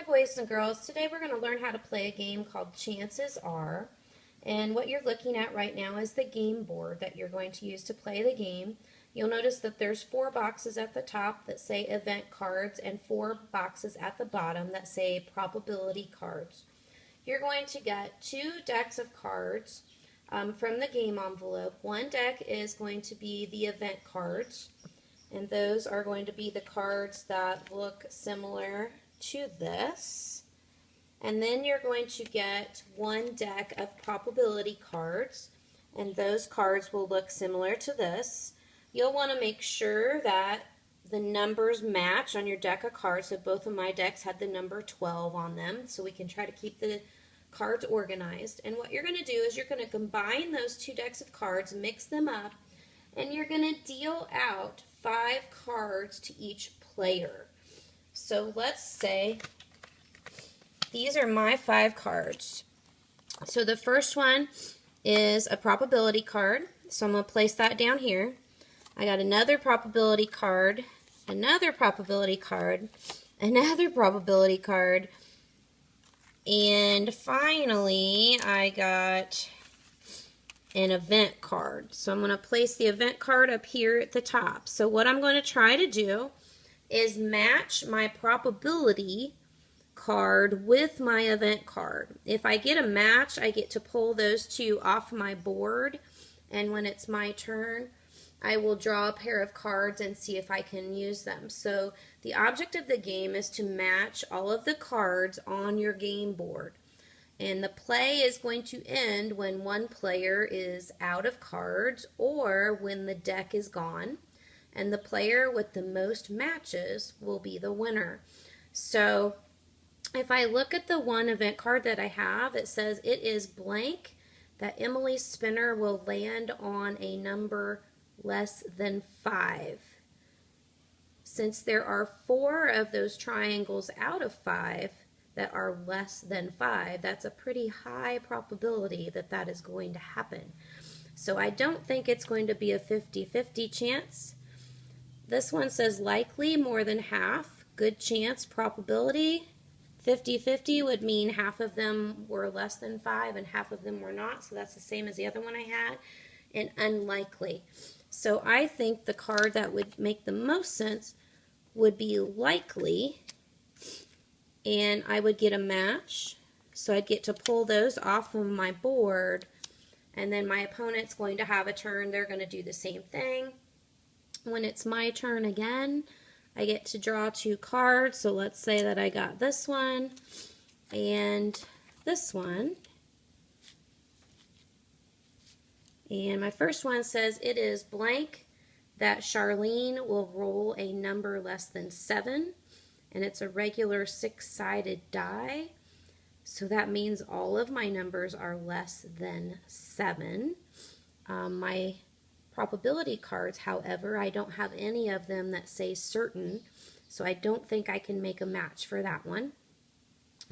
boys and girls. Today we're going to learn how to play a game called Chances Are. And what you're looking at right now is the game board that you're going to use to play the game. You'll notice that there's 4 boxes at the top that say event cards and 4 boxes at the bottom that say probability cards. You're going to get 2 decks of cards from the game envelope. One deck is going to be the event cards, and those are going to be the cards that look similar to this. And then you're going to get 1 deck of probability cards, and those cards will look similar to this. You'll want to make sure that the numbers match on your deck of cards. So both of my decks had the number 12 on them, so we can try to keep the cards organized. And what you're going to do is you're going to combine those 2 decks of cards, mix them up, and you're going to deal out 5 cards to each player. So let's say these are my 5 cards. So the first one is a probability card. So I'm going to place that down here. I got another probability card, another probability card, another probability card, and finally I got an event card. So I'm going to place the event card up here at the top. So what I'm going to try to do is match my probability card with my event card. If I get a match, I get to pull those 2 off my board, and when it's my turn, I will draw a pair of cards and see if I can use them. So the object of the game is to match all of the cards on your game board. And the play is going to end when one player is out of cards or when the deck is gone. And the player with the most matches will be the winner. So if I look at the one event card that I have, it says it is blank that Emily's spinner will land on a number less than 5. Since there are 4 of those triangles out of 5 that are less than 5, that's a pretty high probability that that is going to happen. So I don't think it's going to be a 50-50 chance. This one says likely, more than half, good chance, probability. 50-50 would mean half of them were less than 5 and half of them were not, so that's the same as the other one I had. And unlikely. So I think the card that would make the most sense would be likely, and I would get a match. So I'd get to pull those off of my board, and then my opponent's going to have a turn. They're going to do the same thing. When it's my turn again, I get to draw 2 cards. So let's say that I got this one and this one. And my first one says it is blank that Charlene will roll a number less than 7. And it's a regular 6-sided die. So that means all of my numbers are less than 7. My probability cards, however, I don't have any of them that say certain. So I don't think I can make a match for that one.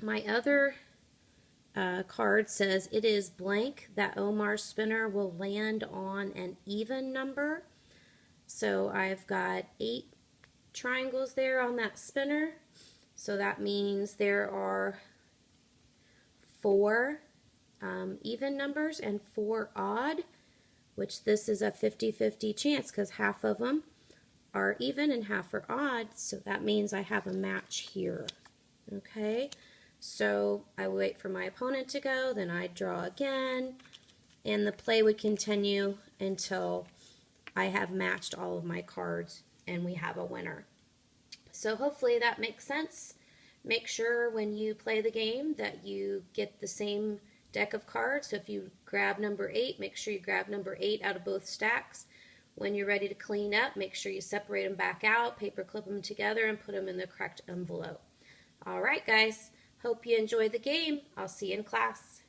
My other card says it is blank that Omar's spinner will land on an even number. So I've got 8 triangles there on that spinner. So that means there are 4 even numbers and 4 odd, which this is a 50-50 chance because half of them are even and half are odd. So that means I have a match here. Okay. So I wait for my opponent to go, then I draw again, and the play would continue until I have matched all of my cards and we have a winner. So hopefully that makes sense. Make sure when you play the game that you get the same deck of cards. So if you grab number 8, make sure you grab number 8 out of both stacks. When you're ready to clean up, make sure you separate them back out, paper clip them together, and put them in the correct envelope. All right, guys. Hope you enjoy the game. I'll see you in class.